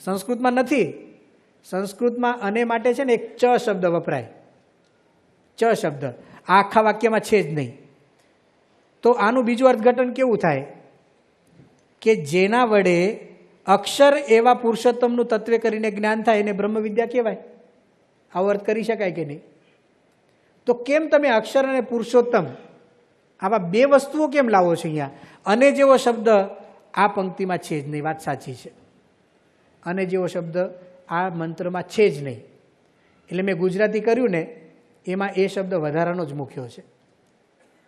સંસ્કૃતમાં નથી. સંસ્કૃતમાં અને માટે છે ને એક ચ શબ્દ વપરાય. ચ શબ્દ આ આખા વાક્યમાં છે જ નહીં. તો આનું બીજું અર્થઘટન કેવું થાય કે જેના વડે અક્ષર એવા પુરુષોત્તમનું તત્વે કરીને જ્ઞાન થાય એને બ્રહ્મ વિદ્યા કહેવાય. આવો અર્થ કરી શકાય કે નહીં? તો કેમ તમે અક્ષર અને પુરુષોત્તમ આવા બે વસ્તુઓ કેમ લાવો છો અહીંયા? અને જેવો શબ્દ આ પંક્તિમાં છે જ નહીં. વાત સાચી છે, અને જેવો શબ્દ આ મંત્રમાં છે જ નહીં. એટલે મેં ગુજરાતી કર્યું ને એમાં એ શબ્દ વધારાનો જ મૂક્યો છે.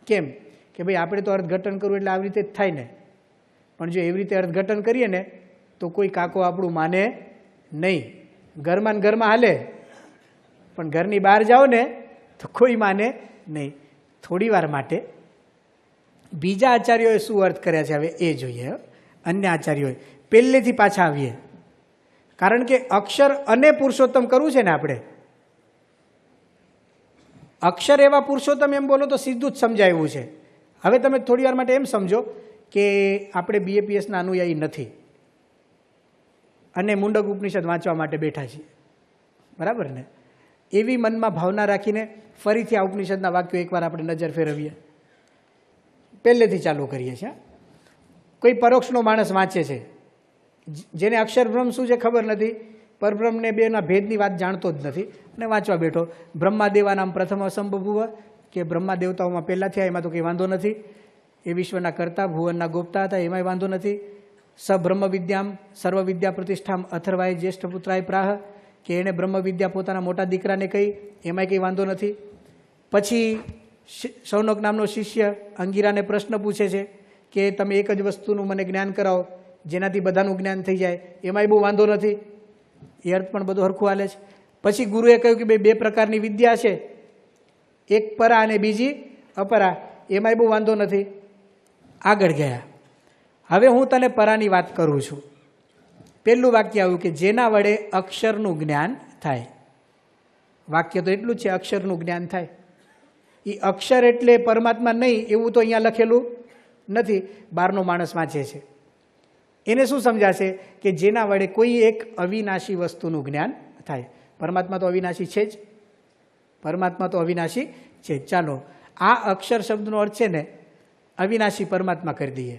કેમ કે ભાઈ આપણે તો અર્થઘટન કરવું એટલે આવી રીતે જ થાય ને. પણ જો એવી રીતે અર્થઘટન કરીએ ને તો કોઈ કાકો આપણું માને નહીં. ઘરમાં ને ઘરમાં હાલે, પણ ઘરની બહાર જાઓ ને તો કોઈ માને નહીં. થોડી વાર માટે બીજા આચાર્યોએ શું અર્થ કર્યા છે હવે એ જોઈએ. અન્ય આચાર્યોએ પહેલેથી પાછા આવીએ. કારણ કે અક્ષર અને પુરુષોત્તમ કરવું છે ને આપણે. અક્ષર એવા પુરુષોત્તમ એમ બોલો તો સીધું જ સમજાયું છે. હવે તમે થોડી વાર માટે એમ સમજો કે આપણે BAPSના અનુયાયી નથી અને મુંડક ઉપનિષદ વાંચવા માટે બેઠા છીએ, બરાબર ને? એવી મનમાં ભાવના રાખીને ફરીથી આ ઉપનિષદના વાક્યો એકવાર આપણે નજર ફેરવીએ. પહેલેથી ચાલુ કરીએ છીએ. કોઈ પરોક્ષનો માણસ વાંચે છે, જેને અક્ષરબ્રહ્મ શું છે ખબર નથી, પરબ્રહ્મને બેના ભેદની વાત જાણતો જ નથી અને વાંચવા બેઠો. બ્રહ્માદેવાનામ પ્રથમ અસંભભુવ, કે બ્રહ્મા દેવતાઓમાં પહેલાં થયા એમાં તો કંઈ વાંધો નથી. એ વિશ્વના કરતા ભુવનના ગોપતા હતા એમાંય વાંધો નથી. સબ્રહ્મ વિદ્યામ સર્વ વિદ્યા પ્રતિષ્ઠામ અથર્વાય જ્યેષ્ઠ પુત્રાય પ્રાહ, કે એણે બ્રહ્મ વિદ્યા પોતાના મોટા દીકરાને કહી એમાંય કંઈ વાંધો નથી. પછી શૌનક નામનો શિષ્ય અંગીરાને પ્રશ્ન પૂછે છે કે તમે એક જ વસ્તુનું મને જ્ઞાન કરાવો જેનાથી બધાનું જ્ઞાન થઈ જાય, એમાંય બહુ વાંધો નથી. એ અર્થ પણ બધું હરખું હાલે છે. પછી ગુરુએ કહ્યું કે ભાઈ બે પ્રકારની વિદ્યા છે, એક પરા અને બીજી અપરા, એમાંય બહુ વાંધો નથી. આગળ ગયા. હવે હું તને પરાની વાત કરું છું. પહેલું વાક્ય આવ્યું કે જેના વડે અક્ષરનું જ્ઞાન થાય. વાક્ય તો એટલું જ છે, અક્ષરનું જ્ઞાન થાય. એ અક્ષર એટલે પરમાત્મા નહીં એવું તો અહીંયા લખેલું નથી. બહારનો માણસ વાંચે છે એને શું સમજાશે કે જેના વડે કોઈ એક અવિનાશી વસ્તુનું જ્ઞાન થાય. પરમાત્મા તો અવિનાશી છે જ. પરમાત્મા તો અવિનાશી છે. ચાલો આ અક્ષર શબ્દનો અર્થ છે ને અવિનાશી પરમાત્મા કરી દઈએ.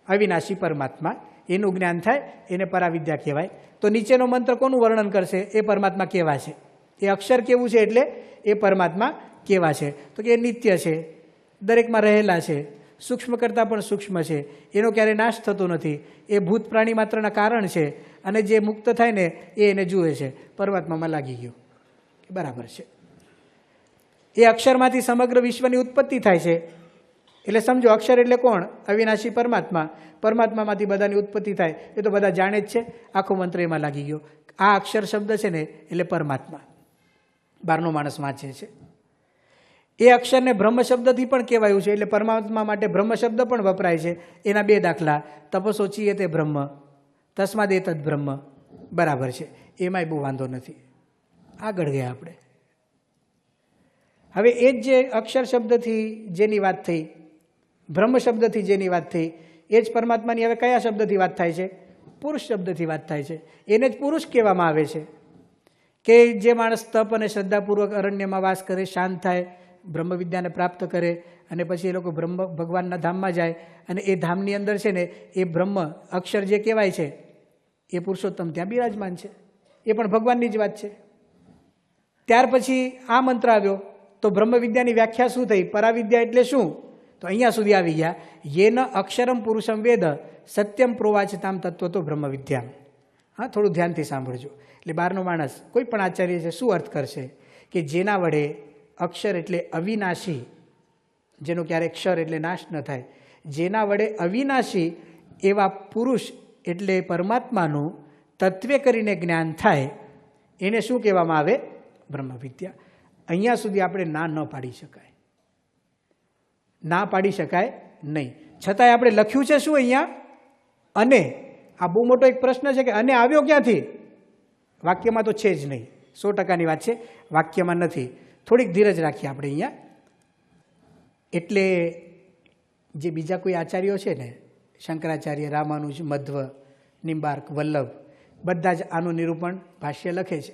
અવિનાશી પરમાત્મા એનું જ્ઞાન થાય એને પરાવિદ્યા કહેવાય. તો નીચેનો મંત્ર કોનું વર્ણન કરશે? એ પરમાત્મા કેવા છે. એ અક્ષર કેવું છે એટલે એ પરમાત્મા કેવા છે? તો કે એ નિત્ય છે, દરેકમાં રહેલા છે, સૂક્ષ્મ કરતાં પણ સૂક્ષ્મ છે, એનો ક્યારેય નાશ થતો નથી, એ ભૂત પ્રાણી માત્રના કારણ છે અને જે મુક્ત થાય ને એ એને જુએ છે. પરમાત્મામાં લાગી ગયું, બરાબર છે. એ અક્ષરમાંથી સમગ્ર વિશ્વની ઉત્પત્તિ થાય છે. એટલે સમજો અક્ષર એટલે કોણ? અવિનાશી પરમાત્મા. પરમાત્મામાંથી બધાની ઉત્પત્તિ થાય એ તો બધા જાણે જ છે. આખો મંત્ર એમાં લાગી ગયો. આ અક્ષર શબ્દ છે ને એટલે પરમાત્મા. બહારનો માણસ વાંચે છે. એ અક્ષરને બ્રહ્મ શબ્દથી પણ કહેવાયું છે. એટલે પરમાત્મા માટે બ્રહ્મ શબ્દ પણ વપરાય છે. એના બે દાખલા: તપસોચીએ તે બ્રહ્મ, તસ્માદ એ તદ બ્રહ્મ. બરાબર છે, એમાંય બહુ વાંધો નથી. આગળ ગયા આપણે. હવે એ જ જે અક્ષર શબ્દથી જેની વાત થઈ, બ્રહ્મ શબ્દથી જેની વાત થઈ, એ જ પરમાત્માની હવે કયા શબ્દથી વાત થાય છે? પુરુષ શબ્દથી વાત થાય છે. એને જ પુરુષ કહેવામાં આવે છે. કે જે માણસ તપ અને શ્રદ્ધાપૂર્વક અરણ્યમાં વાસ કરે, શાંત થાય, બ્રહ્મ વિદ્યાને પ્રાપ્ત કરે અને પછી એ લોકો બ્રહ્મ ભગવાનના ધામમાં જાય અને એ ધામની અંદર છે ને એ બ્રહ્મ અક્ષર જે કહેવાય છે એ પુરુષોત્તમ ત્યાં બિરાજમાન છે. એ પણ ભગવાનની જ વાત છે. ત્યાર પછી આ મંત્ર આવ્યો તો બ્રહ્મ વિદ્યાની વ્યાખ્યા શું થઈ? પરાવિદ્યા એટલે શું? તો અહીંયા સુધી આવી ગયા. યેન અક્ષરમ પુરુષમ વેદ સત્યમ પ્રોવાચતામ તત્વ તો બ્રહ્મ વિદ્યા. હા, થોડું ધ્યાનથી સાંભળજો. એટલે બહારનો માણસ કોઈ પણ આચાર્ય છે શું અર્થ કરશે કે જેના વડે અક્ષર એટલે અવિનાશી, જેનો ક્યારેય ક્ષર એટલે નાશ ન થાય, જેના વડે અવિનાશી એવા પુરુષ એટલે પરમાત્માનું તત્વે કરીને જ્ઞાન થાય એને શું કહેવામાં આવે? બ્રહ્મ વિદ્યા. અહીંયા સુધી આપણે ના ન પાડી શકાય, ના પાડી શકાય નહીં. છતાંય આપણે લખ્યું છે શું અહીંયા? અને. આ બહુ મોટો એક પ્રશ્ન છે કે અને આવ્યો ક્યાંથી? વાક્યમાં તો છે જ નહીં. 100%ની વાત છે, વાક્યમાં નથી. થોડીક ધીરજ રાખીએ આપણે અહીંયા. એટલે જે બીજા કોઈ આચાર્યો છે ને, શંકરાચાર્ય, રામાનુજ, મધ્વ, નિમ્બાર્ક, વલ્લભ બધા જ આનું નિરૂપણ ભાષ્ય લખે છે.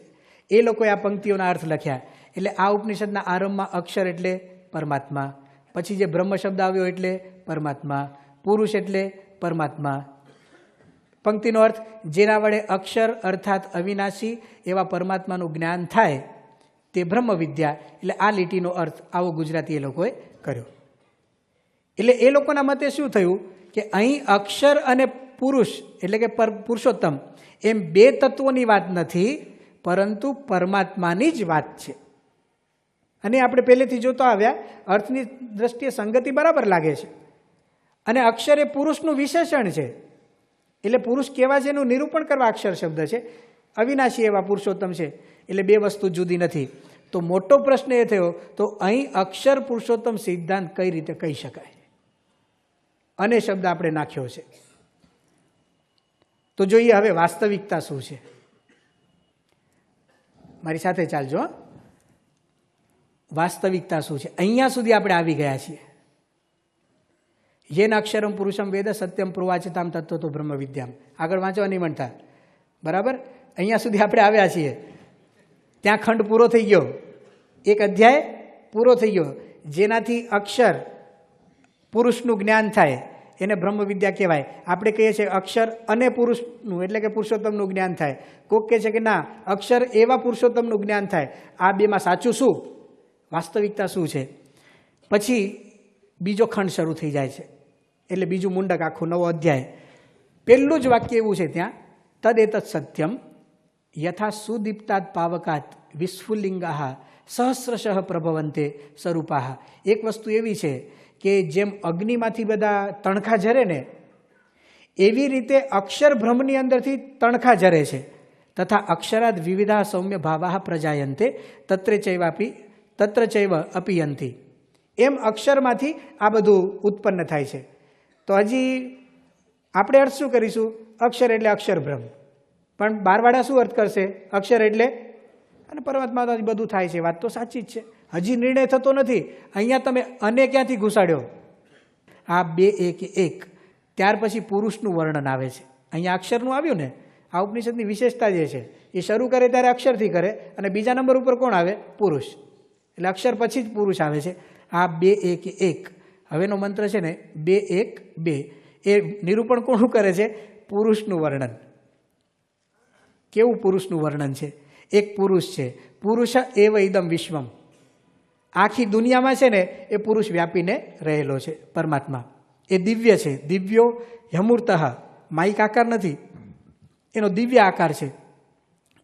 એ લોકોએ આ પંક્તિઓના અર્થ લખ્યા. એટલે આ ઉપનિષદના આરંભમાં અક્ષર એટલે પરમાત્મા, પછી જે બ્રહ્મ શબ્દ આવ્યો એટલે પરમાત્મા, પુરુષ એટલે પરમાત્મા. પંક્તિનો અર્થ જેના વડે અક્ષર અર્થાત અવિનાશી એવા પરમાત્માનું જ્ઞાન થાય તે બ્રહ્મ વિદ્યા. એટલે આ લીટીનો અર્થ આવો ગુજરાતી એ લોકોએ કર્યો. એટલે એ લોકોના મતે શું થયું કે અહીં અક્ષર અને પુરુષ એટલે કે પુરુષોત્તમ એમ બે તત્વોની વાત નથી, પરંતુ પરમાત્માની જ વાત છે. અને આપણે પહેલેથી જોતા આવ્યા, અર્થની દ્રષ્ટિએ સંગતિ બરાબર લાગે છે. અને અક્ષર એ પુરુષનું વિશેષણ છે. એટલે પુરુષ કેવા છે એનું નિરૂપણ કરવા અક્ષર શબ્દ છે. અવિનાશી એવા પુરુષોત્તમ છે. એટલે બે વસ્તુ જુદી નથી. તો મોટો પ્રશ્ન એ થયો, તો અહીં અક્ષર પુરુષોત્તમ સિદ્ધાંત કઈ રીતે કહી શકાય? અને શબ્દ આપણે નાખ્યો છે. તો જોઈએ હવે વાસ્તવિકતા શું છે. મારી સાથે ચાલજો. વાસ્તવિકતા શું છે? અહીંયા સુધી આપણે આવી ગયા છીએ. યેન અક્ષરમ પુરુષમ વેદ સત્યમ પ્રુવાચતામ તત્વ તો બ્રહ્મ વિદ્યામ. આગળ વાંચવા નહીં મળતા, બરાબર? અહીંયા સુધી આપણે આવ્યા છીએ. ત્યાં ખંડ પૂરો થઈ ગયો, એક અધ્યાય પૂરો થઈ ગયો. જેનાથી અક્ષર પુરુષનું જ્ઞાન થાય એને બ્રહ્મ વિદ્યા કહેવાય. આપણે કહીએ છીએ અક્ષર અને પુરુષનું એટલે કે પુરુષોત્તમનું જ્ઞાન થાય. કોક કહે છે કે ના, અક્ષર એવા પુરુષોત્તમનું જ્ઞાન થાય. આ બેમાં સાચું શું? વાસ્તવિકતા શું છે? પછી બીજો ખંડ શરૂ થઈ જાય છે. એટલે બીજું મુંડક, આખું નવો અધ્યાય. પહેલું જ વાક્ય એવું છે ત્યાં, તદેતત સત્યમ યથા સુદીપ્તાત પાવકાત વિસ્ફુલિંગાહ સહસ્રશઃ પ્રભવંતે સ્વરૂપાહ. એક વસ્તુ એવી છે કે જેમ અગ્નિમાંથી બધા તણખા ઝરે ને, એવી રીતે અક્ષર બ્રહ્મની અંદરથી તણખા ઝરે છે. તથા અક્ષરાદ વિવિધા સૌમ્ય ભાવાહ પ્રજાયંતે તત્ર ચૈવ અપિયંતી. એમ અક્ષરમાંથી આ બધું ઉત્પન્ન થાય છે. તો હજી આપણે અર્થ શું કરીશું? અક્ષર એટલે અક્ષર બ્રહ્મ. પણ બારવાડા શું અર્થ કરશે? અક્ષર એટલે અને પરમાત્માથી બધું થાય છે. વાત તો સાચી જ છે. હજી નિર્ણય થતો નથી. અહીંયા તમે અને ક્યાંથી ઘુસાડ્યો? આ બે એક એક. ત્યાર પછી પુરુષનું વર્ણન આવે છે. અહીંયા અક્ષરનું આવ્યું ને. આ ઉપનિષદની વિશેષતા જે છે એ શરૂ કરે ત્યારે અક્ષરથી કરે, અને બીજા નંબર ઉપર કોણ આવે? પુરુષ. એટલે અક્ષર પછી જ પુરુષ આવે છે. આ બે એક એક. હવેનો મંત્ર છે ને 2 1 2. એ નિરૂપણ કોણ કરે છે? પુરુષનું વર્ણન. કેવું પુરુષનું વર્ણન છે? એક પુરુષ છે. પુરુષ એવ ઇદમ વિશ્વમ. આખી દુનિયામાં છે ને એ પુરુષ વ્યાપીને રહેલો છે. પરમાત્મા એ દિવ્ય છે. દિવ્યો યમૂર્ત, માઇક આકાર નથી, એનો દિવ્ય આકાર છે.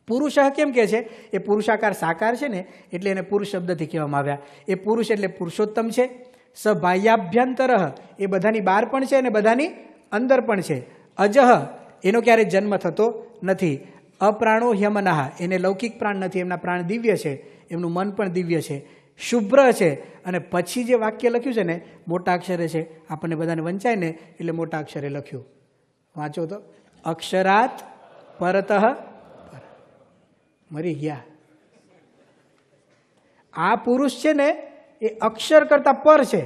પુરુષ કેમ કે છે? એ પુરુષાકાર સાકાર છે ને, એટલે એને પુરુષ શબ્દથી કહેવામાં આવ્યા. એ પુરુષ એટલે પુરુષોત્તમ છે. સબાહ્યાભ્યંતર, એ બધાની બહાર પણ છે અને બધાની અંદર પણ છે. અજહ, એનો ક્યારેય જન્મ થતો નથી. અપ્રાણો હ્યમનાહ, એને લૌકિક પ્રાણ નથી, એમના પ્રાણ દિવ્ય છે, એમનું મન પણ દિવ્ય છે. શુભ્ર છે. અને પછી જે વાક્ય લખ્યું છે ને, મોટા અક્ષરે છે, આપણને બધાને વંચાય ને એટલે મોટા અક્ષરે લખ્યું. વાંચો તો, અક્ષરાત પરતઃ મરી ગયા. આ પુરુષ છે ને એ અક્ષર કરતા પર છે.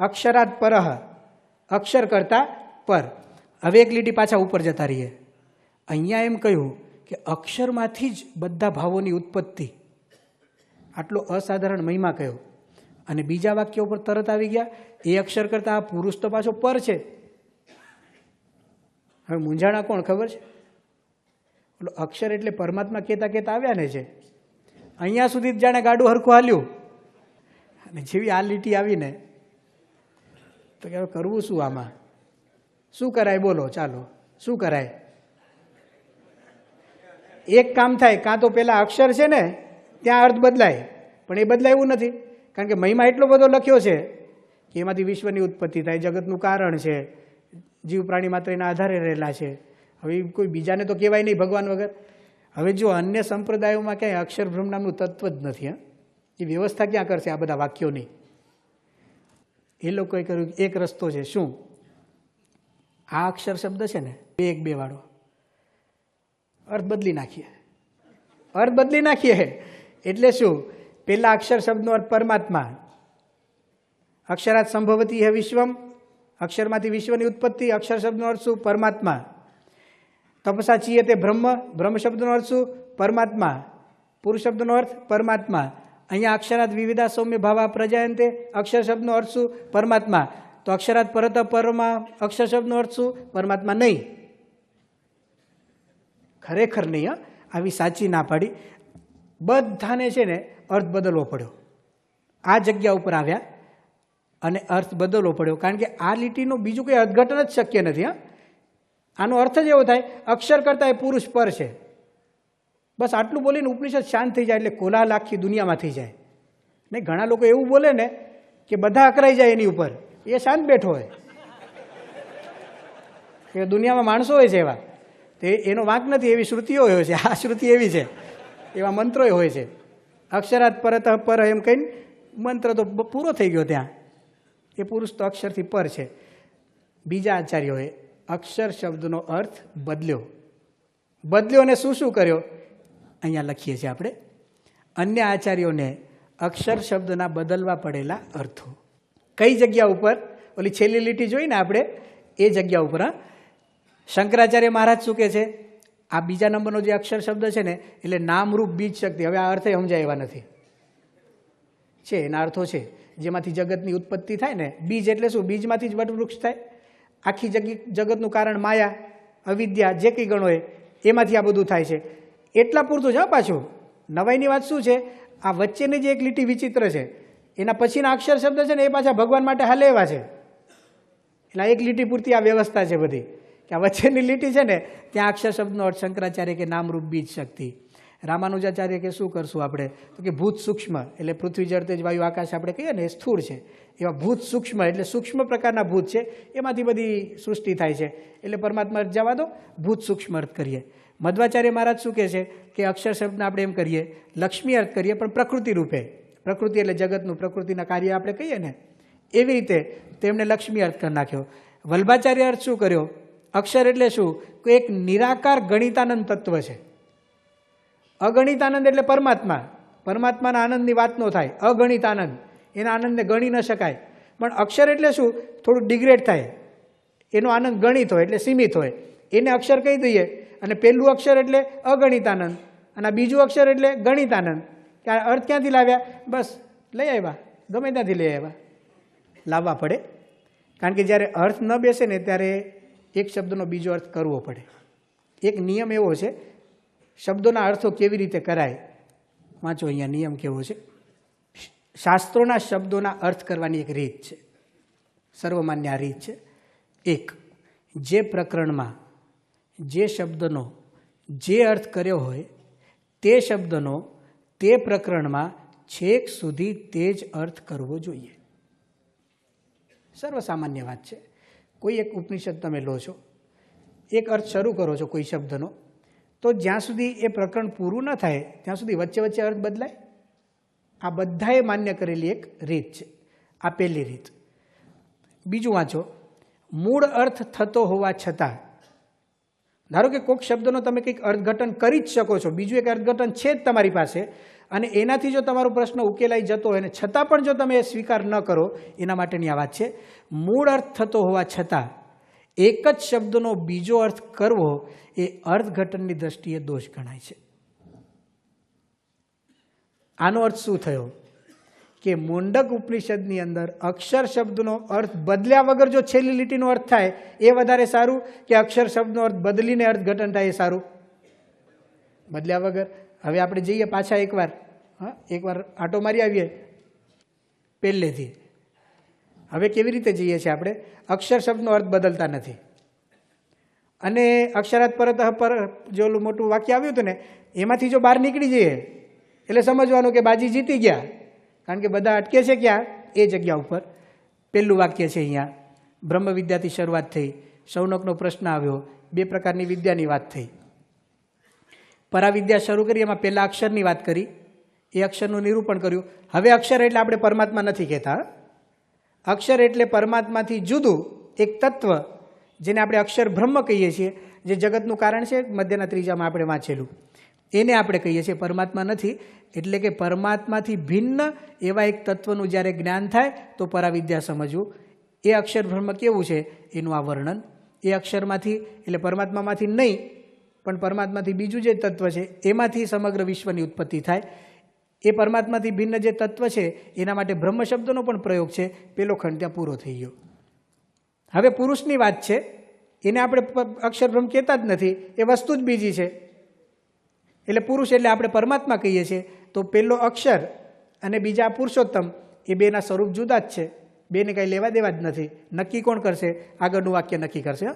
અક્ષરાત પરહ, અક્ષર કરતા પર. હવે એક લીટી પાછા ઉપર જતા રહીએ. અહીંયા એમ કહ્યું કે અક્ષરમાંથી જ બધા ભાવોની ઉત્પત્તિ. આટલો અસાધારણ મહિમા કયો. અને બીજા વાક્ય ઉપર તરત આવી ગયા, એ અક્ષર કરતા આ પુરુષ તો પાછો પર છે. હવે મૂંઝાણા કોણ ખબર છે? એટલે અક્ષર એટલે પરમાત્મા કહેતા કહેતા આવ્યા ને છે. અહીંયા સુધી જાણે ગાડું હરખું હાલ્યું, અને જેવી આ લીટી આવીને તો કે કરવું શું? આમાં શું કરાય? બોલો, ચાલો શું કરાય? એક કામ થાય, કાં તો પેલા અક્ષર છે ને ત્યાં અર્થ બદલાય, પણ એ બદલાય એવું નથી. કારણ કે મહિમા એટલો બધો લખ્યો છે કે એમાંથી વિશ્વની ઉત્પત્તિ થાય, જગતનું કારણ છે, જીવ પ્રાણી માત્ર એના આધારે રહેલા છે. હવે કોઈ બીજાને તો કહેવાય નહીં ભગવાન વગર. હવે જો અન્ય સંપ્રદાયોમાં ક્યાંય અક્ષર બ્રહ્મ નામનું તત્વ જ નથી. એ વ્યવસ્થા ક્યાં કરશે આ બધા વાક્યોની? એ લોકોએ કર્યું એક રસ્તો છે. શું? આ અક્ષર શબ્દ છે ને 2 1 2 વાળો, અર્થ બદલી નાખીએ. અર્થ બદલી નાખીએ એટલે શું? પેલા અક્ષર શબ્દનો અર્થ પરમાત્મા. અક્ષરાત સંભવતી હે વિશ્વમ, અક્ષરમાંથી વિશ્વની ઉત્પત્તિ. અક્ષર શબ્દનો અર્થ શું? પરમાત્મા. તપસા ચીયતે બ્રહ્મ, બ્રહ્મ શબ્દનો અર્થ શું? પરમાત્મા. પુરુષ શબ્દનો અર્થ પરમાત્મા. અહીંયા અક્ષરાત વિવિધા સૌમ્ય ભાવા પ્રજાયંતે, અક્ષર શબ્દનો અર્થ શું? પરમાત્મા. તો અક્ષરાત પરત પરમાં અક્ષર શબ્દનો અર્થ શું? પરમાત્મા નહીં. ખરેખર નહીં. આવી સાચી ના પાડી. બધાને છે ને અર્થ બદલવો પડ્યો. આ જગ્યા ઉપર આવ્યા અને અર્થ બદલવો પડ્યો, કારણ કે આ લીટીનું બીજું કંઈ અર્થઘટન જ શક્ય નથી. આનો અર્થ જ એવો થાય, અક્ષર કરતાં એ પુરુષ પર છે. બસ આટલું બોલીને ઉપનિષદ શાંત થઈ જાય એટલે કોલાહલ આખી દુનિયામાં થઈ જાય. નહીં, ઘણા લોકો એવું બોલે ને કે બધા અકરાઈ જાય એની ઉપર, એ શાંત બેઠો હોય. કે દુનિયામાં માણસો હોય છે એવા, તે એનો વાંક નથી, એવી શ્રુતિઓ હોય છે. આ શ્રુતિ એવી છે, એવા મંત્રો હોય છે. અક્ષરાત પરત પર એમ કહીને મંત્ર તો પૂરો થઈ ગયો ત્યાં. એ પુરુષ તો અક્ષરથી પર છે. બીજા આચાર્યોએ અક્ષર શબ્દનો અર્થ બદલ્યો. બદલ્યો અને શું શું કર્યો અહીંયા લખીએ છીએ આપણે. અન્ય આચાર્યોને અક્ષર શબ્દના બદલવા પડેલા અર્થો. કઈ જગ્યા ઉપર? ઓલી છેલ્લી લીટી જોઈને આપણે એ જગ્યા ઉપર. શંકરાચાર્ય મહારાજ શું કહે છે? આ બીજા નંબરનો જે અક્ષર શબ્દ છે ને, એટલે નામરૂપ બીજ શક્તિ. હવે આ અર્થે સમજાય એવા નથી. છે એના અર્થો છે, જેમાંથી જગતની ઉત્પત્તિ થાય ને. બીજ એટલે શું? બીજમાંથી જ વટવૃક્ષ થાય. આખી જગતનું કારણ માયા, અવિદ્યા, જે કંઈ ગણો હોય એમાંથી આ બધું થાય છે. એટલા પૂરતું જ. પાછું નવાઈની વાત શું છે? આ વચ્ચેની જે એક લીટી વિચિત્ર છે, એના પછીના અક્ષર શબ્દ છે ને, એ પાછા ભગવાન માટે હાલે એવા છે. એટલે એક લીટી પૂરતી આ વ્યવસ્થા છે બધી, કે આ વચ્ચેની લીટી છે ને ત્યાં અક્ષર શબ્દનો અર્થ શંકરાચાર્ય કે નામરૂપ બીજ શક્તિ. રામાનુજાચાર્ય કે શું કરશું આપણે? તો કે ભૂત સૂક્ષ્મ, એટલે પૃથ્વી જળ તેજ વાયુ આકાશ આપણે કહીએ ને, એ સ્થૂળ છે. એવા ભૂત સૂક્ષ્મ એટલે સૂક્ષ્મ પ્રકારના ભૂત છે, એમાંથી બધી સૃષ્ટિ થાય છે. એટલે પરમાત્મા અર્થ જવા દો, ભૂત સૂક્ષ્મ અર્થ કરીએ. મધ્વાચાર્ય મહારાજ શું કહે છે કે અક્ષર શબ્દને આપણે એમ કરીએ, લક્ષ્મી અર્થ કરીએ, પણ પ્રકૃતિ રૂપે. પ્રકૃતિ એટલે જગતનું, પ્રકૃતિના કાર્ય આપણે કહીએ ને, એવી રીતે તેમણે લક્ષ્મી અર્થ કરી નાખ્યો. વલ્ભાચાર્ય અર્થ શું કર્યો? અક્ષર એટલે શું? એક નિરાકાર ગણિતાનંદ તત્વ છે. અગણિતાનંદ એટલે પરમાત્મા. પરમાત્માના આનંદની વાત ન થાય. અગણિત આનંદ, એના આનંદને ગણી ન શકાય. પણ અક્ષર એટલે શું? થોડું ડિગ્રેડ થાય. એનો આનંદ ગણિત હોય એટલે સીમિત હોય, એને અક્ષર કહી દઈએ. અને પહેલું અક્ષર એટલે અગણિત આનંદ, અને બીજું અક્ષર એટલે ગણિત આનંદ. અર્થ ક્યાંથી લાવ્યા? બસ લઈ આવ્યા, ગમે ત્યાંથી લઈ આવ્યા. લાવવા પડે, કારણ કે જ્યારે અર્થ ન બેસે ને ત્યારે એક શબ્દનો બીજો અર્થ કરવો પડે. એક નિયમ એવો છે, શબ્દોના અર્થો કેવી રીતે કરાય. વાંચો અહીંયા નિયમ કેવો છે. શાસ્ત્રોના શબ્દોના અર્થ કરવાની એક રીત છે, સર્વમાન્ય આ રીત છે. એક, જે પ્રકરણમાં જે શબ્દનો જે અર્થ કર્યો હોય તે શબ્દનો તે પ્રકરણમાં છેક સુધી તે જ અર્થ કરવો જોઈએ. સર્વસામાન્ય વાત છે. કોઈ એક ઉપનિષદ તમે લો છો, એક અર્થ શરૂ કરો છો કોઈ શબ્દનો, તો જ્યાં સુધી એ પ્રકરણ પૂરું ન થાય ત્યાં સુધી વચ્ચે વચ્ચે અર્થ બદલાય. આ બધાએ માન્ય કરેલી એક રીત છે. આ પહેલી રીત. બીજું વાંચો. મૂળ અર્થ થતો હોવા છતાં, ધારો કે કોઈક શબ્દનો તમે કંઈક અર્થઘટન કરી જ શકો છો, બીજું એક અર્થઘટન છે જ તમારી પાસે, અને એનાથી જો તમારો પ્રશ્ન ઉકેલાઈ જતો હોય ને છતાં પણ જો તમે એ સ્વીકાર ન કરો, એના માટેની આ વાત છે. મૂળ અર્થ થતો હોવા છતાં એક જ શબ્દનો બીજો અર્થ કરવો એ અર્થઘટનની દ્રષ્ટિએ દોષ ગણાય છે. આનો અર્થ શું થયો? કે મુંડક ઉપનિષદની અંદર અક્ષર શબ્દનો અર્થ બદલ્યા વગર જો છેલ્લી લીટીનો અર્થ થાય એ વધારે સારું, કે અક્ષર શબ્દનો અર્થ બદલીને અર્થઘટન થાય એ સારું? બદલ્યા વગર. હવે આપણે જઈએ પાછા એકવાર આટો મારી આવીએ પહેલેથી. હવે કેવી રીતે જઈએ છીએ આપણે? અક્ષર શબ્દનો અર્થ બદલતા નથી, અને અક્ષરાત પરત પર જે ઓલું મોટું વાક્ય આવ્યું હતું ને, એમાંથી જો બહાર નીકળી જઈએ એટલે સમજવાનું કે બાજી જીતી ગયા. કારણ કે બધા અટકે છે ક્યાં? એ જગ્યા ઉપર. પહેલું વાક્ય છે અહીંયા, બ્રહ્મ વિદ્યાથી શરૂઆત થઈ, શૌનકનો પ્રશ્ન આવ્યો, બે પ્રકારની વિદ્યાની વાત થઈ. પરાવિદ્યા શરૂ કરી, એમાં પહેલાં અક્ષરની વાત કરી, એ અક્ષરનું નિરૂપણ કર્યું. હવે અક્ષર એટલે આપણે પરમાત્મા નથી કહેતા. અક્ષર એટલે પરમાત્માથી જુદું એક તત્વ, જેને આપણે અક્ષર બ્રહ્મ કહીએ છીએ, જે જગતનું કારણ છે. મધ્યના ત્રીજામાં આપણે વાંચેલું, એને આપણે કહીએ છીએ, પરમાત્મા નથી. એટલે કે પરમાત્માથી ભિન્ન એવા એક તત્વનું જ્યારે જ્ઞાન થાય તો પરાવિદ્યા સમજવું. એ અક્ષર બ્રહ્મ કેવું છે એનું આ વર્ણન. એ અક્ષરમાંથી એટલે પરમાત્મામાંથી નહીં, પણ પરમાત્માથી બીજું જે તત્વ છે એમાંથી સમગ્ર વિશ્વની ઉત્પત્તિ થાય. એ પરમાત્માથી ભિન્ન જે તત્વ છે એના માટે બ્રહ્મ શબ્દનો પણ પ્રયોગ છે. પેલો ખંડ ત્યાં પૂરો થઈ ગયો. હવે પુરુષની વાત છે, એને આપણે અક્ષર બ્રહ્મ કહેતા જ નથી, એ વસ્તુ જ બીજી છે. એટલે પુરુષ એટલે આપણે પરમાત્મા કહીએ છીએ. તો પેલો અક્ષર અને બીજા પુરુષોત્તમ એ બેના સ્વરૂપ જુદા જ છે. બેને કંઈ લેવા દેવા જ નથી. નક્કી કોણ કરશે? આગળનું વાક્ય નક્કી કરશે.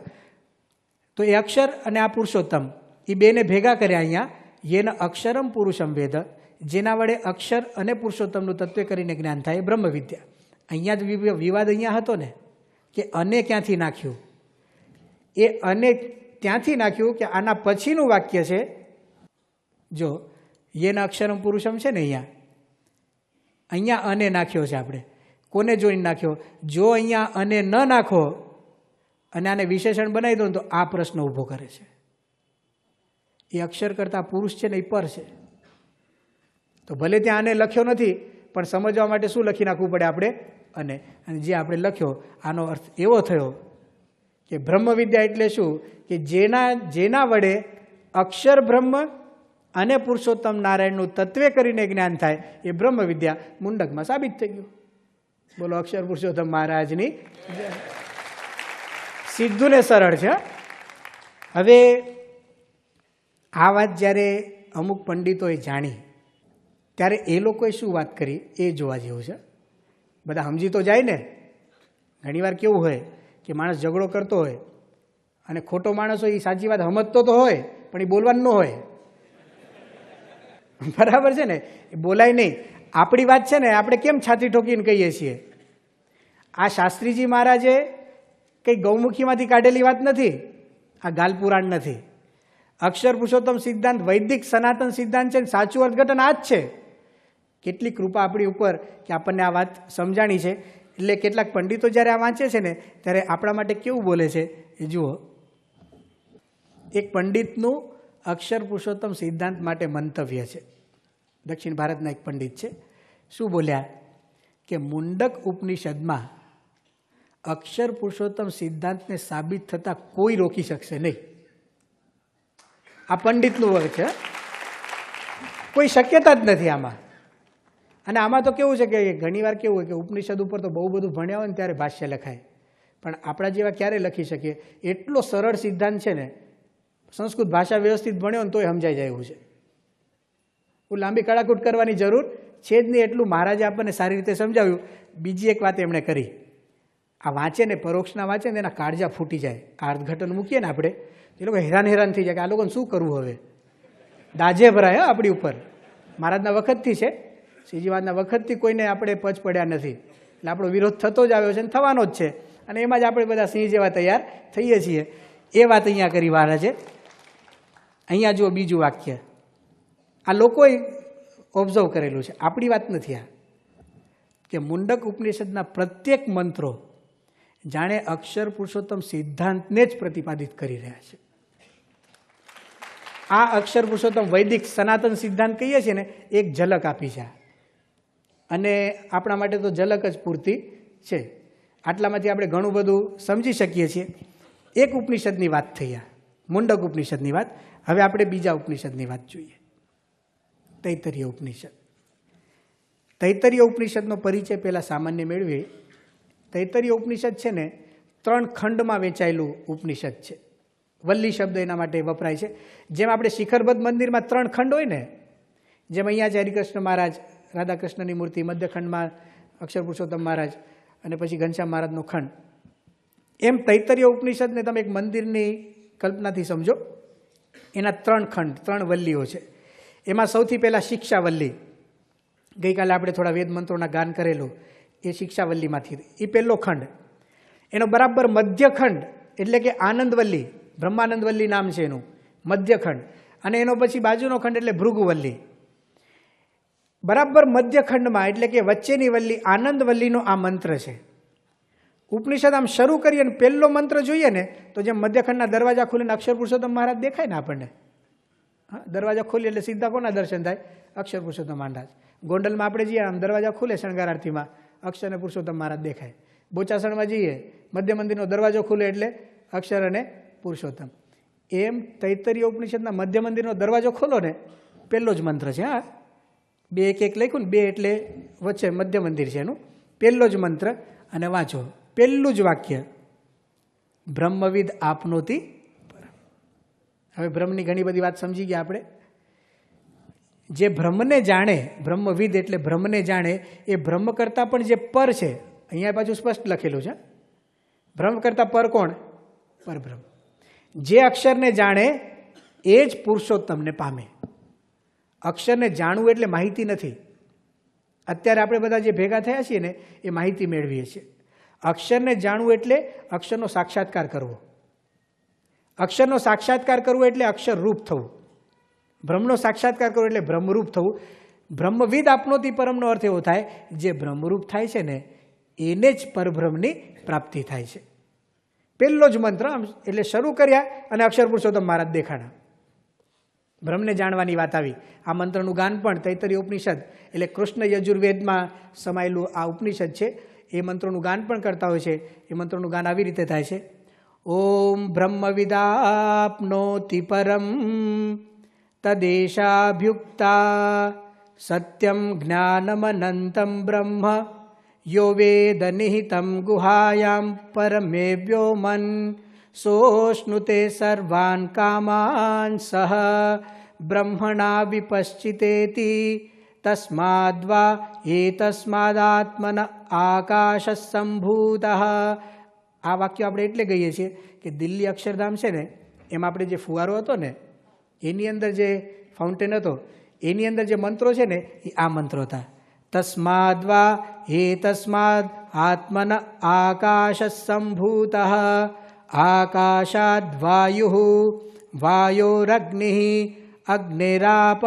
તો એ અક્ષર અને આ પુરુષોત્તમ એ બેને ભેગા કર્યા અહીંયા. યેન અક્ષરમ પુરુષમ વેદ, જેના વડે અક્ષર અને પુરુષોત્તમનું તત્વ કરીને જ્ઞાન થાય, બ્રહ્મ વિદ્યા. અહીંયા જ વિવાદ અહીંયા હતો ને કે અને ક્યાંથી નાખ્યું. એ અને ત્યાંથી નાખ્યું કે આના પછીનું વાક્ય છે, જો યેન અક્ષરમ પુરુષમ છે ને અહીંયા અને નાખ્યો છે. આપણે કોને જોઈને નાખ્યો? જો અહીંયા અને ન નાખો અને આને વિશેષણ બનાવી દો ને તો આ પ્રશ્ન ઊભો કરે છે. એ અક્ષર કરતાં પુરુષ છે ને એ પર છે. તો ભલે ત્યાં આને લખ્યો નથી, પણ સમજવા માટે શું લખી નાખવું પડે આપણે? અને જે આપણે લખ્યો આનો અર્થ એવો થયો કે બ્રહ્મ વિદ્યા એટલે શું? કે જેના વડે અક્ષર બ્રહ્મ અને પુરુષોત્તમ નારાયણનું તત્વે કરીને જ્ઞાન થાય એ બ્રહ્મ વિદ્યા મુંડકમાં સાબિત થઈ ગયું. બોલો અક્ષર પુરુષોત્તમ મહારાજની. સીધું ને સરળ છે. હવે આ વાત જ્યારે અમુક પંડિતોએ જાણી ત્યારે એ લોકોએ શું વાત કરી એ જોવા જેવું છે. બધા સમજી તો જાય ને. ઘણીવાર કેવું હોય કે માણસ ઝઘડો કરતો હોય અને ખોટો માણસ હોય એ સાચી વાત સમજતો તો હોય પણ એ બોલવાનું ન હોય. બરાબર છે ને? એ બોલાય નહીં. આપણી વાત છે ને આપણે કેમ છાતી ઠોકીને કહીએ છીએ? આ શાસ્ત્રીજી મહારાજે કંઈ ગૌમુખીમાંથી કાઢેલી વાત નથી. આ ગાલપુરાણ નથી. અક્ષર પુરુષોત્તમ સિદ્ધાંત વૈદિક સનાતન સિદ્ધાંત છે. સાચું અર્થઘટન આ જ છે. કેટલી કૃપા આપણી ઉપર કે આપણને આ વાત સમજાણી છે. એટલે કેટલાક પંડિતો જ્યારે આ વાંચે છે ને ત્યારે આપણા માટે કેવું બોલે છે એ જુઓ. એક પંડિતનું અક્ષર પુરુષોત્તમ સિદ્ધાંત માટે મંતવ્ય છે. દક્ષિણ ભારતના એક પંડિત છે. શું બોલ્યા કે મુંડક ઉપનિષદમાં અક્ષર પુરુષોત્તમ સિદ્ધાંતને સાબિત થતાં કોઈ રોકી શકશે નહીં. આ પંડિતનું વર્ગ છે. કોઈ શક્યતા જ નથી આમાં. અને આમાં તો કેવું છે કે ઘણીવાર કેવું હોય કે ઉપનિષદ ઉપર તો બહુ બધું ભણ્યા હોય ને ત્યારે ભાષ્ય લખાય, પણ આપણા જેવા ક્યારે લખી શકીએ? એટલો સરળ સિદ્ધાંત છે ને, સંસ્કૃત ભાષા વ્યવસ્થિત ભણ્યો ને તોય સમજાઈ જાય એવું છે. લાંબી કડાકૂટ કરવાની જરૂર છે જ નહીં. એટલું મહારાજે આપણને સારી રીતે સમજાવ્યું. બીજી એક વાત એમણે કરી, આ વાંચે ને પરોક્ષના વાંચે ને એના કાળજા ફૂટી જાય. આ અર્થઘટન મૂકીએ ને આપણે, એ લોકો હેરાન થઈ જાય કે આ લોકોને શું કરવું હવે. દાજે ભરાય આપણી ઉપર. મહારાજના વખતથી છે, શ્રીજીવાદના વખતથી કોઈને આપણે પચ પડ્યા નથી. એટલે આપણો વિરોધ થતો જ આવ્યો છે અને થવાનો જ છે. અને એમાં જ આપણે બધા સિંહ જેવા તૈયાર થઈએ છીએ. એ વાત અહીંયા કરી મહારાજે. અહીંયા જુઓ બીજું વાક્ય. આ લોકોએ ઓબ્ઝર્વ કરેલું છે, આપણી વાત નથી આ. કે મુંડક ઉપનિષદના પ્રત્યેક મંત્રો જાણે અક્ષર પુરુષોત્તમ સિદ્ધાંતને જ પ્રતિપાદિત કરી રહ્યા છે. આ અક્ષર પુરુષોત્તમ વૈદિક સનાતન સિદ્ધાંત કહીએ છીએ ને, એક ઝલક આપી છે. અને આપણા માટે તો ઝલક જ પૂરતી છે. આટલામાંથી આપણે ઘણું બધું સમજી શકીએ છીએ. એક ઉપનિષદની વાત થઈ, આ મુંડક ઉપનિષદની વાત. હવે આપણે બીજા ઉપનિષદની વાત જોઈએ. તૈત્તરીય ઉપનિષદ. તૈત્તરીય ઉપનિષદનો પરિચય પહેલાં સામાન્ય મેળવીએ. તૈત્તરીય ઉપનિષદ છે ને 3 ખંડમાં વહેંચાયેલું ઉપનિષદ છે. વલ્લી શબ્દ એના માટે વપરાય છે. જેમ આપણે શિખરબદ્ધ મંદિરમાં 3 ખંડ હોય ને, જેમ અહીંયા છે હરિકૃષ્ણ મહારાજ, રાધાકૃષ્ણની મૂર્તિ, મધ્યખંડમાં અક્ષર પુરુષોત્તમ મહારાજ અને પછી ઘનશ્યામ મહારાજનો ખંડ. એમ તૈત્તરીય ઉપનિષદને તમે એક મંદિરની કલ્પનાથી સમજો. એના 3 ખંડ, 3 વલ્લીઓ છે. એમાં સૌથી પહેલાં શિક્ષાવલ્લી. ગઈકાલે આપણે થોડા વેદ મંત્રોના ગાન કરેલું, એ શિક્ષાવલ્લીમાંથી એ પહેલો ખંડ. એનો બરાબર મધ્યખંડ એટલે કે આનંદવલ્લી, બ્રહ્માનંદવલ્લી નામ છે એનું, મધ્યખંડ. અને એનો પછી બાજુનો ખંડ એટલે ભૃગુવલ્લી. બરાબર મધ્યખંડમાં એટલે કે વચ્ચેની વલ્લી આનંદવલ્લીનો આ મંત્ર છે. ઉપનિષદ આમ શરૂ કરીએ અને પહેલો મંત્ર જોઈએ ને તો જેમ મધ્યખંડના દરવાજા ખુલીને અક્ષર પુરુષોત્તમ મહારાજ દેખાય ને આપણને. દરવાજા ખોલીએ એટલે સીધા કોના દર્શન થાય? અક્ષર પુરુષોત્તમ મહારાજ. ગોંડલમાં આપણે જઈએ આમ દરવાજા ખુલે શણગાર આરતીમાં, અક્ષર અને પુરુષોત્તમ મહારાજ દેખાય. બોચાસણમાં જઈએ મધ્ય મંદિરનો દરવાજો ખુલે એટલે અક્ષર અને પુરુષોત્તમ. એમ તૈત્તરીય ઉપનિષદના મધ્ય મંદિરનો દરવાજો ખોલો ને, પહેલો જ મંત્ર છે. હા, 2 1 1 લખ્યું ને, 2 એટલે વચ્ચે મધ્ય મંદિર છે એનું, પહેલો જ મંત્ર. અને વાંચો પહેલું જ વાક્ય, બ્રહ્મવિદ આપનોતી. હવે બ્રહ્મની ઘણી બધી વાત સમજી ગયા આપણે. જે બ્રહ્મને જાણે, બ્રહ્મવિદ એટલે બ્રહ્મને જાણે, એ બ્રહ્મ કરતાં પણ જે પર છે, અહીંયા પાછું સ્પષ્ટ લખેલું છે, બ્રહ્મ કરતાં પર કોણ? પરબ્રહ્મ. જે અક્ષરને જાણે એ જ પુરુષોત્તમને પામે. અક્ષરને જાણવું એટલે માહિતી નથી. અત્યારે આપણે બધા જે ભેગા થયા છીએ ને, એ માહિતી મેળવીએ છીએ. અક્ષરને જાણવું એટલે અક્ષરનો સાક્ષાત્કાર કરવો. અક્ષરનો સાક્ષાત્કાર કરવો એટલે અક્ષર રૂપ થવું. બ્રહ્મનો સાક્ષાત્કાર કરવો એટલે બ્રહ્મરૂપ થવું. બ્રહ્મવિદ આપનોતી પરમનો અર્થ એવો થાય, જે બ્રહ્મરૂપ થાય છે ને એને જ પરબ્રહ્મની પ્રાપ્તિ થાય છે. પહેલો જ મંત્ર એટલે શરૂ કર્યા અને અક્ષર પુરુષોત્તમ મહારાજ દેખાણા. બ્રહ્મને જાણવાની વાત આવી. આ મંત્રનું ગાન પણ તૈત્તરીય ઉપનિષદ એટલે કૃષ્ણ યજુર્વેદમાં સમાયેલું આ ઉપનિષદ છે, એ મંત્રોનું ગાન પણ કરતા હોય છે. એ મંત્રોનું ગાન આવી રીતે થાય છે: ઓમ બ્રહ્મવિદાપ્નોતિ પરમ તદેશાભ્યુક્તા સત્યમ જ્ઞાનમનંતમ બ્રહ્મ યો વેદ નિહિતમ ગુહાયામ પરમે વ્યોમન સોષ્ણુતે સર્વાન કામાન સહ બ્રહ્મણા વિપશ્ચિતેતિ તસ્માદ્વા એતસ્માદાત્મન આકાશ સંભૂત. આ વાક્ય આપણે એટલે કહીએ છીએ કે દિલ્હી અક્ષરધામ છે ને, એમાં આપણે જે ફુવારો હતો ને, એની અંદર જે ફાઉન્ટેન હતો, એની અંદર જે મંત્રો છે ને, એ આ મંત્રો હતા. તસ્માદ્વા એતસ્માદ આત્મન આકાશ સંભૂત. આકાશાદ વાયુ વાયોરગ્નિ અગ્નિરાપ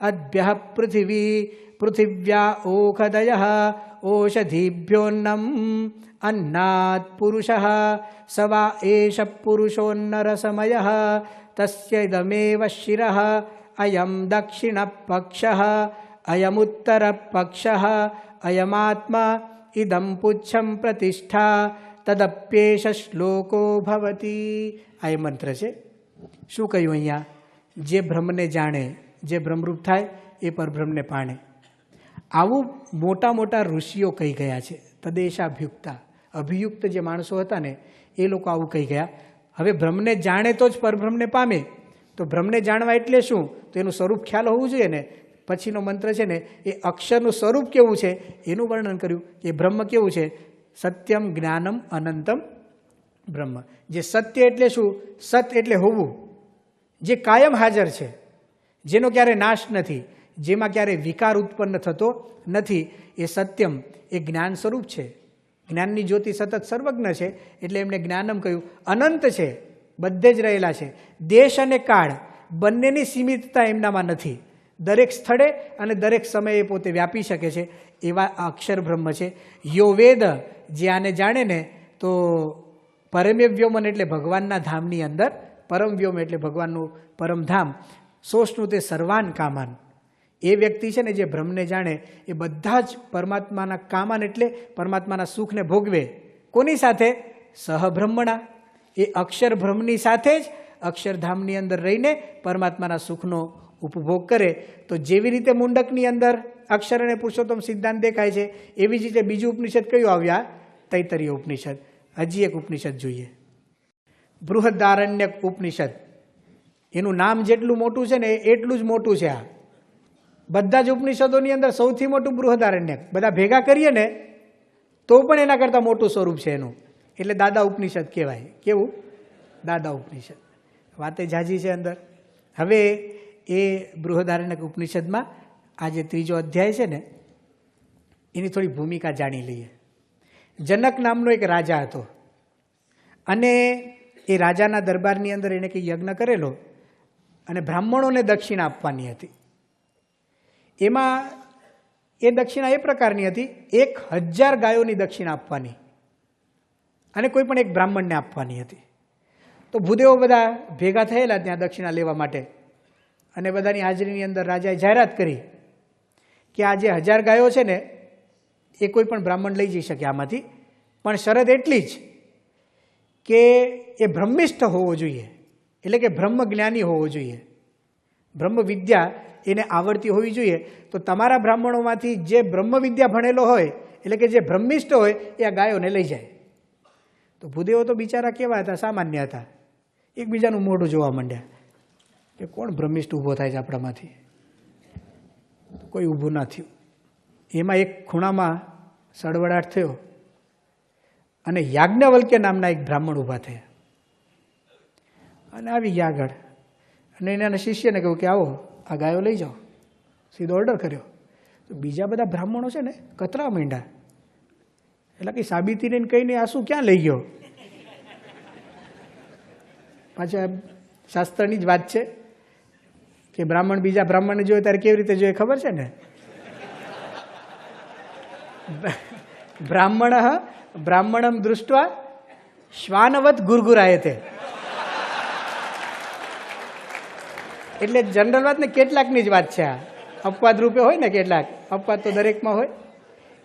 અદ્ભ્ય પૃથિવી પૃથિવ્યા ઓખદય ઓષધીભ્યોન્નમ અન્નાદ પુરુષ સવા એષ પુરુષોન્નરસમય તસ્ય ઇદમેવ શિરઃ અયમ દક્ષિણ પક્ષઃ અયમુત્તર પક્ષઃ અયમાત્મા ઇદમ પુચ્છમ પ્રતિષ્ઠા તદપ્યેષ શ્લોકો ભવતી. આ એ મંત્ર છે. શું કહ્યું અહીંયા? જે બ્રહ્મને જાણે, જે બ્રહ્મરૂપ થાય એ પરબ્રહ્મને પાણે. આવું મોટા મોટા ઋષિઓ કહી ગયા છે. તદેશાભ્યુક્તા, અભિયુક્ત જે માણસો હતા ને, એ લોકો આવું કહી ગયા. હવે બ્રહ્મને જાણે તો જ પરબ્રહ્મને પામે. તો બ્રહ્મને જાણવા એટલે શું? તો એનું સ્વરૂપ ખ્યાલ હોવું જોઈએ ને. પછીનો મંત્ર છે ને, એ અક્ષરનું સ્વરૂપ કેવું છે એનું વર્ણન કર્યું. એ બ્રહ્મ કેવું છે? સત્યમ જ્ઞાનમ અનંતમ બ્રહ્મ. જે સત્ય એટલે શું? સત એટલે હોવું, જે કાયમ હાજર છે, જેનો ક્યારે નાશ નથી, જેમાં ક્યારે વિકાર ઉત્પન્ન થતો નથી, એ સત્યમ, એ જ્ઞાન સ્વરૂપ છે. જ્ઞાનની જ્યોતિ સતત સર્વજ્ઞ છે, એટલે એમણે જ્ઞાનમ કહ્યું. અનંત છે, બધે જ રહેલા છે. દેશ અને કાળ બંનેની સીમિતતા એમનામાં નથી. દરેક સ્થળે અને દરેક સમયે પોતે વ્યાપી શકે છે. એવા અક્ષર બ્રહ્મ છે. યો વેદ, જે આને જાણે ને, તો પરમે વ્યોમન એટલે ભગવાનના ધામની અંદર, પરમ વ્યોમ એટલે ભગવાનનું પરમધામ, સોષ્ણુ તે સર્વાન કામાન. એ વ્યક્તિ છે ને, જે બ્રહ્મને જાણે, એ બધા જ પરમાત્માના કામાન એટલે પરમાત્માના સુખને ભોગવે. કોની સાથે? સહબ્રહ્મણા. એ અક્ષર બ્રહ્મની સાથે જ અક્ષરધામની અંદર રહીને પરમાત્માના સુખનો ઉપભોગ કરે. તો જેવી રીતે મુંડકની અંદર અક્ષર અને પુરુષોત્તમ સિદ્ધાંત દેખાય છે, એવી જ રીતે બીજું ઉપનિષદ કયું આવ્યા? તૈત્તરીય ઉપનિષદ. હજી એક ઉપનિષદ જોઈએ, બૃહદારણ્યક ઉપનિષદ. એનું નામ જેટલું મોટું છે ને, એટલું જ મોટું છે. આ બધા જ ઉપનિષદોની અંદર સૌથી મોટું બૃહદારણ્યક. બધા ભેગા કરીએ ને તો પણ એના કરતાં મોટું સ્વરૂપ છે એનું. એટલે દાદા ઉપનિષદ કહેવાય. કેવું? દાદા ઉપનિષદ. વાતે જાજી છે અંદર. હવે એ બૃહદારણ્યક ઉપનિષદમાં આ જે 3જો અધ્યાય છે ને, એની થોડી ભૂમિકા જાણી લઈએ. જનક નામનો એક રાજા હતો, અને એ રાજાના દરબારની અંદર એને કંઈ યજ્ઞ કરેલો, અને બ્રાહ્મણોને દક્ષિણા આપવાની હતી. એમાં એ દક્ષિણા એ પ્રકારની હતી, 1000 ગાયોની દક્ષિણા આપવાની, અને કોઈ પણ એક બ્રાહ્મણને આપવાની હતી. તો ભૂદેવો બધા ભેગા થયેલા ત્યાં દક્ષિણા લેવા માટે, અને બધાની હાજરીની અંદર રાજાએ જાહેરાત કરી કે આ જે 1000 ગાયો છે ને, એ કોઈ પણ બ્રાહ્મણ લઈ જઈ શકે આમાંથી, પણ શરત એટલી જ કે એ બ્રહ્મિષ્ઠ હોવો જોઈએ. એટલે કે બ્રહ્મ જ્ઞાની હોવો જોઈએ, બ્રહ્મ વિદ્યા એને આવડતી હોવી જોઈએ. તો તમારા બ્રાહ્મણોમાંથી જે બ્રહ્મ વિદ્યા ભણેલો હોય, એટલે કે જે બ્રહ્મિષ્ઠ હોય, એ આ ગાયોને લઈ જાય. તો ભૂદેવો તો બિચારા કેવા હતા, સામાન્ય હતા. એકબીજાનું મોઢું જોવા માંડ્યા કે કોણ બ્રહ્મિષ્ઠ ઊભો થાય છે આપણામાંથી. કોઈ ઊભું ના થયું. એમાં એક ખૂણામાં સળવડાટ થયો અને યાજ્ઞવલ્ક્ય નામના એક બ્રાહ્મણ ઊભા થયા અને આવી ગયા આગળ. અને એના શિષ્યને કહ્યું કે આવો આ ગાયો લઈ જાઓ. સીધો ઓર્ડર કર્યો. તો બીજા બધા બ્રાહ્મણો છે ને કતરા માંડ્યા. એટલે કંઈ સાબિતી ને કહીને આ શું ક્યાં લઈ ગયો. પાછા શાસ્ત્રની જ વાત છે કે બ્રાહ્મણ બીજા બ્રાહ્મણને જોઈએ ત્યારે કેવી રીતે જોઈએ ખબર છે ને. બ્રાહ્મણમ દૃષ્ટવા શ્વાનવત ગુરગુરાય તે. એટલે જનરલ વાત ને કેટલાકની જ વાત છે. આ અપવાદ રૂપે હોય ને, કેટલાક અપવાદ તો દરેકમાં હોય.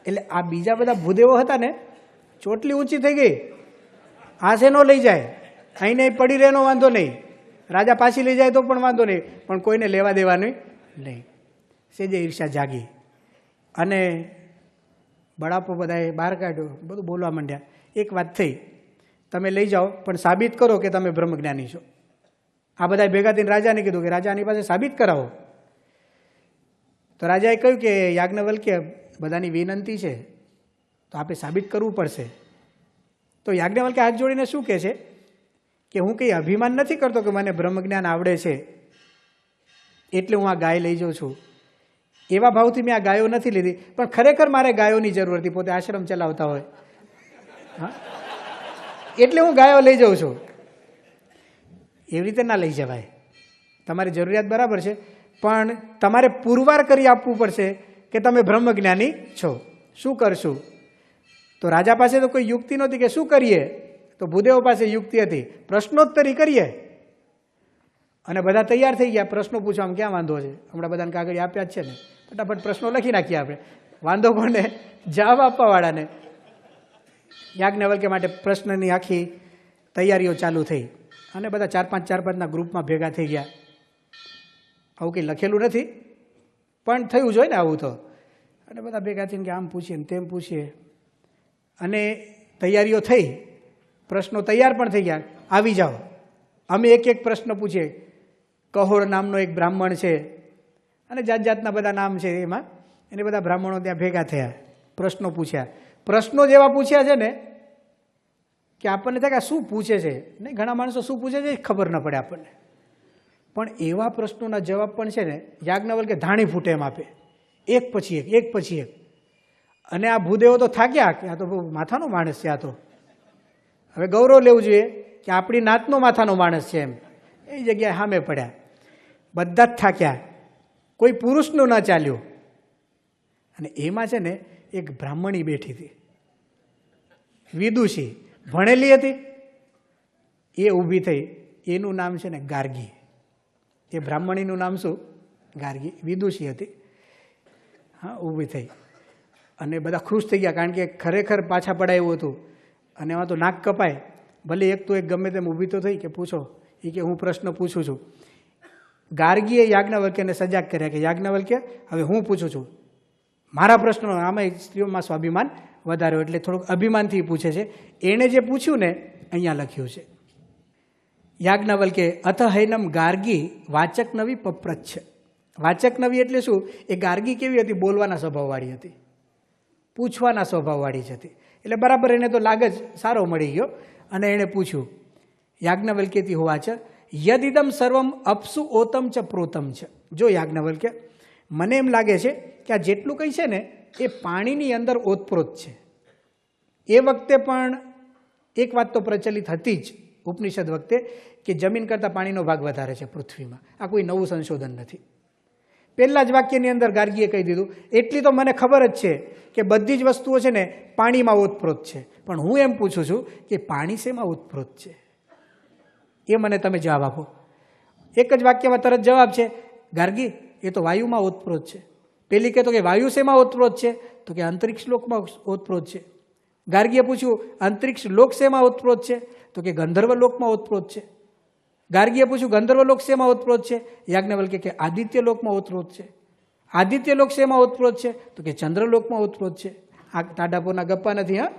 એટલે આ બીજા બધા ભૂદેવો હતા ને, ચોટલી ઊંચી થઈ ગઈ. હાથે ન લઈ જાય, અહીંને પડી રહેનો વાંધો નહીં, રાજા પાછી લઈ જાય તો પણ વાંધો નહીં, પણ કોઈને લેવા દેવાનું નહીં. સેજે ઈર્ષા જાગી અને બળાપો બધાએ બહાર કાઢ્યો, બધું બોલવા માંડ્યા. એક વાત થઈ, તમે લઈ જાઓ પણ સાબિત કરો કે તમે બ્રહ્મજ્ઞાની છો. આ બધા ભેગા થઈને રાજાને કીધું કે રાજા આની પાસે સાબિત કરાવો. તો રાજાએ કહ્યું કે યાજ્ઞવલ્ક્ય બધાની વિનંતી છે તો આપણે સાબિત કરવું પડશે. તો યાજ્ઞવલ્ક્ય હાથ જોડીને શું કહે છે કે હું કંઈ અભિમાન નથી કરતો કે મને બ્રહ્મજ્ઞાન આવડે છે એટલે હું આ ગાય લઈ જાઉં છું. એવા ભાવથી મેં આ ગાયો નથી લીધી, પણ ખરેખર મારે ગાયોની જરૂર હતી. પોતે આશ્રમ ચલાવતા હોય, હા, એટલે હું ગાયો લઈ જાઉં છું. એવી રીતે ના લઈ જવાય. તમારી જરૂરિયાત બરાબર છે, પણ તમારે પુરવાર કરી આપવું પડશે કે તમે બ્રહ્મજ્ઞાની છો. શું કરશું? તો રાજા પાસે તો કોઈ યુક્તિ નહોતી કે શું કરીએ. તો ભૂદેવો પાસે યુક્તિ હતી, પ્રશ્નોત્તરી કરીએ. અને બધા તૈયાર થઈ ગયા. પ્રશ્નો પૂછવામાં ક્યાં વાંધો છે? હમણાં બધાને કાગળ આપ્યા જ છે ને, ફટાફટ પ્રશ્નો લખી નાખીએ આપણે. વાંધો કોને? જવાબ આપવાવાળાને. યાજ્ઞવલ્ક્ય માટે પ્રશ્નની આખી તૈયારીઓ ચાલુ થઈ અને બધા ચાર પાંચના ગ્રુપમાં ભેગા થઈ ગયા. આવું કંઈ લખેલું નથી, પણ થયું જોઈએ ને આવું તો. અને બધા ભેગા થઈને કે આમ પૂછીએ ને તેમ પૂછીએ. અને તૈયારીઓ થઈ, પ્રશ્નો તૈયાર પણ થઈ ગયા. આવી જાઓ, અમે એક એક પ્રશ્ન પૂછીએ. કહોળ નામનો એક બ્રાહ્મણ છે અને જાત જાતના બધા નામ છે. એમાં એને બધા બ્રાહ્મણો ત્યાં ભેગા થયા, પ્રશ્નો પૂછ્યા. પ્રશ્નો જેવા પૂછ્યા છે ને કે આપણને થાય કે શું પૂછે છે. નહીં, ઘણા માણસો શું પૂછે છે ખબર ન પડે આપણને. પણ એવા પ્રશ્નોના જવાબ પણ છે ને યાજ્ઞવલ્ક્ય ધાણી ફૂટે એમ આપે, એક પછી એક, એક પછી એક. અને આ ભૂદેવો તો થાક્યા કે આ તો બહુ માથાનો માણસ છે. આ તો હવે ગૌરવ લેવું જોઈએ કે આપણી નાતનો માથાનો માણસ છે એમ. એ જગ્યાએ સામે પડ્યા. બધા જ થાક્યા, કોઈ પુરુષનું ન ચાલ્યું. અને એમાં છે ને એક બ્રાહ્મણી બેઠી હતી, વિદુષી, ભણેલી હતી. એ ઊભી થઈ. એનું નામ છે ને ગાર્ગી. એ બ્રાહ્મણીનું નામ શું? ગાર્ગી. વિદુષી હતી. હા, ઊભી થઈ અને બધા ખુશ થઈ ગયા, કારણ કે ખરેખર પાછા પડાયું હતું. અને એમાં તો નાક કપાય. ભલે એક તો એક ગમે તેમ ઊભી તો થઈ કે પૂછો. એ કે હું પ્રશ્ન પૂછું છું. ગાર્ગીએ યાજ્ઞવલ્ક્યને સજાગ કર્યા કે યાજ્ઞવલ્ક્ય હવે હું પૂછું છું મારા પ્રશ્નો. આમાં સ્ત્રીઓમાં સ્વાભિમાન વધાર્યો એટલે થોડુંક અભિમાનથી પૂછે છે. એણે જે પૂછ્યું ને અહીંયા લખ્યું છે. યાજ્ઞવલ્ક્ય અથ હૈનમ ગાર્ગી વાચક નવી પપ્રચ્છ. વાચક નવી એટલે શું? એ ગાર્ગી કેવી હતી? બોલવાના સ્વભાવવાળી હતી, પૂછવાના સ્વભાવવાળી જ હતી. એટલે બરાબર એને તો લાગ જ સારો મળી ગયો. અને એણે પૂછ્યું યાજ્ઞવલ્ક્યથી હોવાચ યદિદમ સર્વમ અપસુ ઓતમ ચ પ્રોતમ છે. જો યાજ્ઞવલ્ક્ય, મને એમ લાગે છે કે આ જેટલું કંઈ છે ને એ પાણીની અંદર ઓતપ્રોત છે. એ વખતે પણ એક વાત તો પ્રચલિત હતી જ ઉપનિષદ વખતે કે જમીન કરતાં પાણીનો ભાગ વધારે છે પૃથ્વીમાં. આ કોઈ નવું સંશોધન નથી. પહેલાં જ વાક્યની અંદર ગાર્ગીએ કહી દીધું. એટલી તો મને ખબર જ છે કે બધી જ વસ્તુઓ છે ને પાણીમાં ઓતપ્રોત છે. પણ હું એમ પૂછું છું કે પાણી શેમાં ઓતપ્રોત છે? એ મને તમે જવાબ આપો. એક જ વાક્યમાં તરત જવાબ છે, ગાર્ગી એ તો વાયુમાં ઓતપ્રોત છે. પેલી કહેતો કે વાયુ શેમાં ઓતપ્રોત છે? તો કે અંતરિક્ષ લોકમાં ઓતપ્રોત છે. ગાર્ગીએ પૂછ્યું અંતરિક્ષ લોક શેમાં ઓતપ્રોત છે? તો કે ગંધર્વ લોકમાં ઓતપ્રોત છે. ગાર્ગીએ પૂછ્યું ગંધર્વલોક શેમાં ઓતપ્રોત છે? યાજ્ઞવલ્કે કે આદિત્ય લોકમાં ઓતપ્રોત છે. આદિત્ય લોક શેમાં ઓતપ્રોત છે? તો કે ચંદ્રલોકમાં ઓતપ્રોત છે. આ ટાઢાપોરના ગપ્પા નથી. હા,